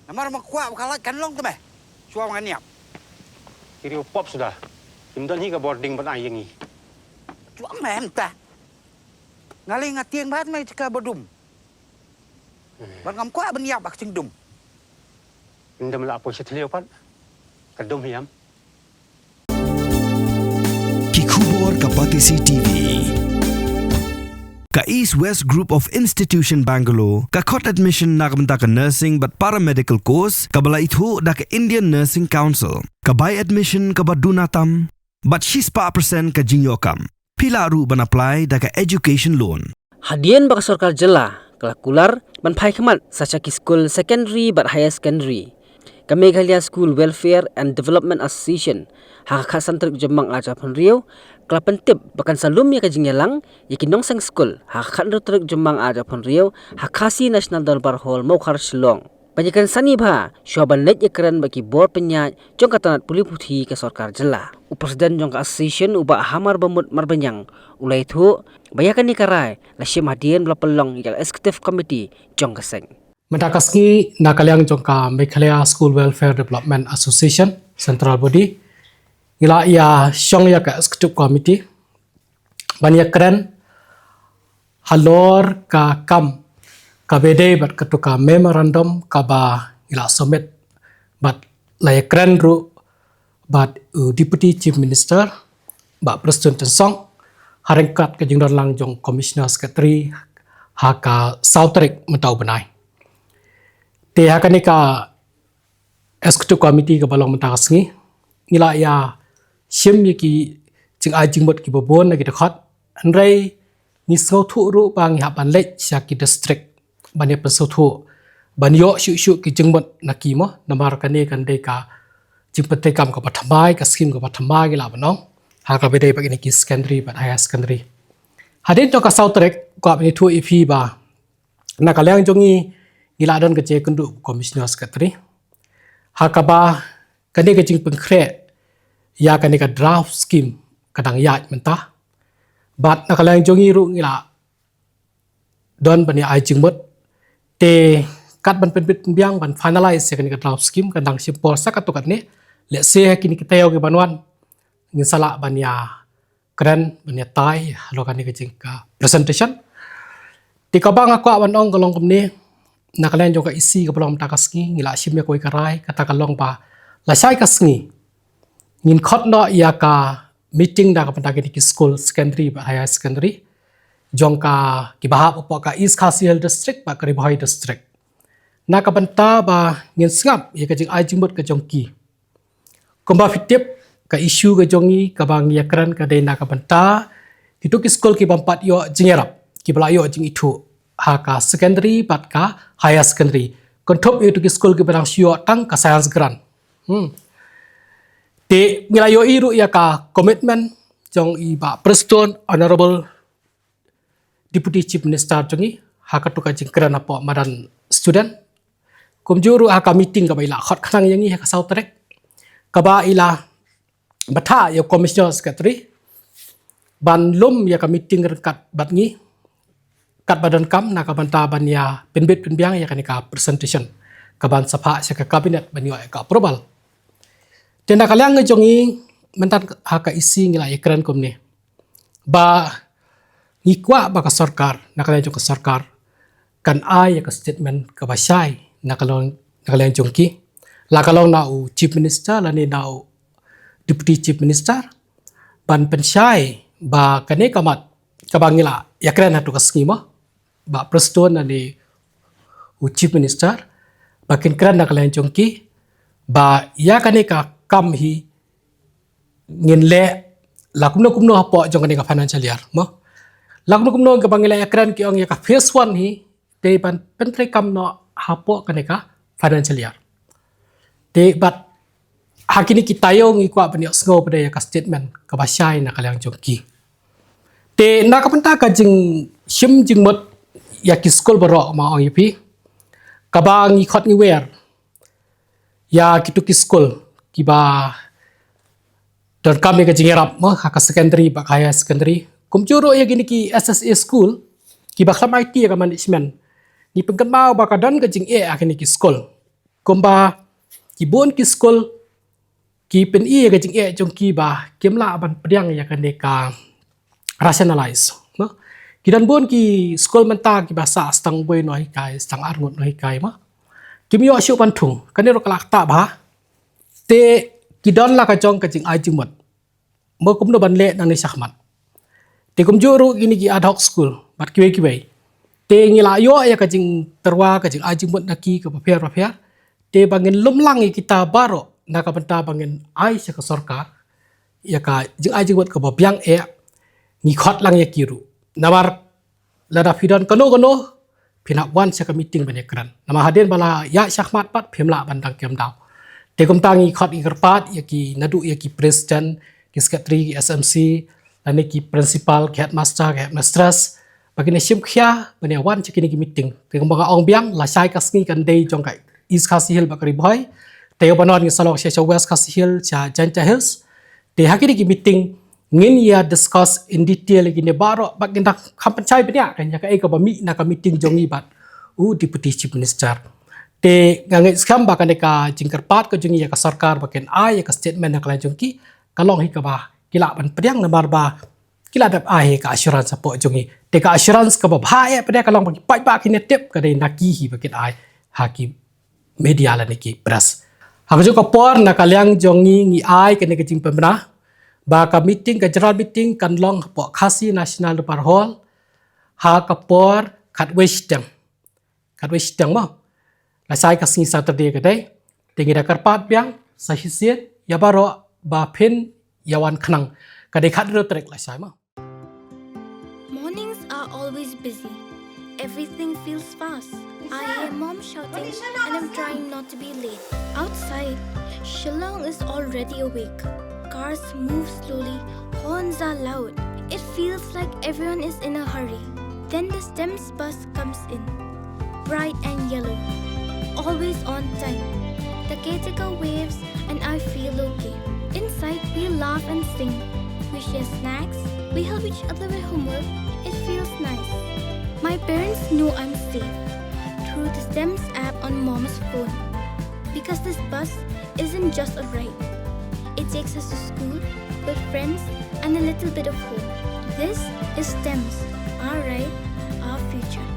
Namar makuat kalat kan long tu be. Suam kan niap. Kiri pop sudah. Himdan hi ka boarding ban ai yangi. Suam mem ta. Ngali ngatieng bat mai cika bodum. Ban ngam kuat ban niap bak cingdum. Himdan la apo setleo pat. Kadum hiam. Kikubor Kapatisi TV. Ka East West Group of Institution Bangalore, ka khot admission na kabanta ka nursing but paramedical course, kabala ithu da ka Indian Nursing Council, ka by admission ka badunatam, but shispa persen ka jinyokam. Pila ru ban apply da ka education loan. Hadian baka sarkar jela, kalakular, ban phai khamat sacha ki school secondary but higher secondary. Ka Meghalaya School Welfare and Development Association, haka santer jemang aja penriau, kala pentip bahkan salum ya kajingelang, yakinong sang school, haka teruk jemang aja penriau, hakasi National Darbar Hall Mokar Shillong. Banyakan sani bah, syuaban net yakran bagi board penyat, jong katanat puli putih ke sarkar jela. Upresiden jong ka association uba hamar bamut marbanyang, ulai itu, banyakan ni karai, lasyam hadian belapelong yang executive committee jong kaseng. Mendakaski nakaliang jongka Meghalaya School Welfare Development Association Central Body ila ia syong ya ka executive committee banyak keren halor ka kam ka bede bat ketuka memorandum ka ba ila summit bat layak keren ru bat deputy chief minister ba president song haringkat ke jingdon lang jong commissioner secretary haka Southrick mentau benai te hakani ka executive committee ka balong mentakas ngi ngila ya sim yaki jing ajing bot ki bobon lagi dekat andrai ni sau thu ru bang ya ban lech ya ki district ban ya pesau thu ban yo shu ki jing bot naki mo namar kane kan dei ka jing pete kam ka pathamai ka skim ka pathamai gila banong ha ka bede pa ki secondary ban higher secondary hadin to ka Southrick ko ni thu ep ba na kalyang jongi gila don ke je kundu commissioner secretary hakaba kane ke jing pengkre ya kane ka draft scheme kadang ya mentah bat nakalang jongi ru ngila don bani ai jing mot te kat ban penbit biang ban finalize kane ka draft scheme kadang simpol sakatukat ni let's say kini kita yo ke banwan ngin sala ban ya keren ban ya tai lo kane ke jing ka presentation ti ka bang aku ban ong kolong komni nakalain jong ka isi ka belum takaski ngila simya koi karai kata kalong pa la sai kasngi ngin khot no ya ka meeting da ka pantagi ki school secondary ba higher secondary jong ka ki bahap upo ka East Khasiel district ba Karibhai district na ka banta ba ngin sngap ya ka jing ajimut ka jong ki komba fitip ka issue ka jongi ka bang ya kran ka dei na ka banta itu ki school ki bampat yo jingerap ki bala yo jing itu haka secondary bat ka higher secondary konthop itu ki school ki barang sio tang ka science grant te ngilayo iru ya ka commitment jong i ba preston honorable deputy chief minister jongi haka tu ka jing grant apo madan student kumjuru haka meeting ka baila khot khnang yangi haka Southrick ka ba ila batha ya commissioner secretary ban lum ya ka meeting kat batngi kat badan kam na kabanta ban ya penbit penbiang ya kanika presentation kaban sapha sa ka cabinet ban yo ka approval tena kalyang ngejongi mentan haka isi ngila ikran komni ba ngikwa ba ka sarkar na kalyang jong ka sarkar kan ai ya ka statement ka basai na kalyang jong ki la kalong na u chief minister la ni na u deputy chief minister ban pensyai ba kane kamat kabangila yakran hatu ka skima ba preston ani chief minister bakin kran na kalain chongki ba ya kane ka kam hi ngin le lakumno hapo jong kane ka financial year mo lakumno ka bangila yakran ki ong ya ka phase 1 hi te ban pentre kam no hapo kane ka financial year te bat hakini kitayo ngi kwa banyak sngo pada ya ka statement ka basai na kalain chongki te na ka penta ka jing shim jing mot ya ki school borok ma ong ipi kabang i khot ni wer ya kitu ki school ki ba don kami ka jingerap mo ka secondary ba higher secondary kumjuro ya gini ki SSA school ki ba klam IT ka management ni pengkemau ba ka don ka jing akini ki school komba ki bon ki school ki pen ke jing jong ki ba kemla ban pediang ya kan deka rationalize no kidan bon ki school menta ki bahasa stang boy noi kai stang arngot noi kai ma kimi yo shu ban thung kan ro kalak ta ba te kidon la ka jong ka jing ai jing mot mo kum do ban le nang ni sakmat te kum juru ini ki ad hoc school bat ki bai te ngila yo ya ka jing terwa ka jing ai jing mot naki ka paper te bangin lumlang kita baro naka benta bangin ai sa ka sarkar ya ka jing ai jing mot ka babyang ngi khot lang ya kiru namar lada fidan kano pina wan sa ka meeting banekran nama haden bala ya syahmat pat phemla bandang kem daw te kum tangi khot i kerpat ya ki nadu ya ki president ki secretary ki SMC dan ki principal ki headmaster ki headmistress bagini sim khia bani wan sa kini ki meeting te kum banga ong biang la sai ka sngi kan dei jong kai East Khasi Hill bakari boy te banon ngi salok sa West Khasi Hill cha Janta Hills te hakini ki meeting ngin ya discuss in detail lagi ne baro bagin dak kampanchai benya kan ya ka ka bami na ka meeting jongi bat deputy chief minister te ngangai skam bakan ka jingkar pat ka jongi ya ka sarkar baken ai ya ka statement na kala jongki kalong hi ka ba kila ban pediang na barba kila dap ai ka assurance po jongi te ka assurance ka ba bhae pediang kalong bagi pai ba kine tip ka dei naki hi baken ai haki media la niki press hajo ka por na kalyang jongi ngi ai ka ne ka jing pemna ba ka meeting ka general meeting kan long po Khasi National Depar Hall ha ka por khat wisdom mo la sai ka singi Saturday ka dai tingi da karpat biang sa hisiet ya baro ba pin yawan khnang ka dai khat ro trek la sai mo. Mornings are always busy. Everything feels fast. I hear mom shouting and I'm trying not to be late. Outside, Shillong is already awake. Cars move slowly, horns are loud. It feels like everyone is in a hurry. Then the STEMS bus comes in, bright and yellow, always on time. The caretaker waves and I feel okay. Inside, we laugh and sing. We share snacks, we help each other with homework. It feels nice. My parents know I'm safe through the STEMS app on mom's phone. Because this bus isn't just a ride. It takes us to school, with friends, and a little bit of hope. This is STEMS, our ride, our future.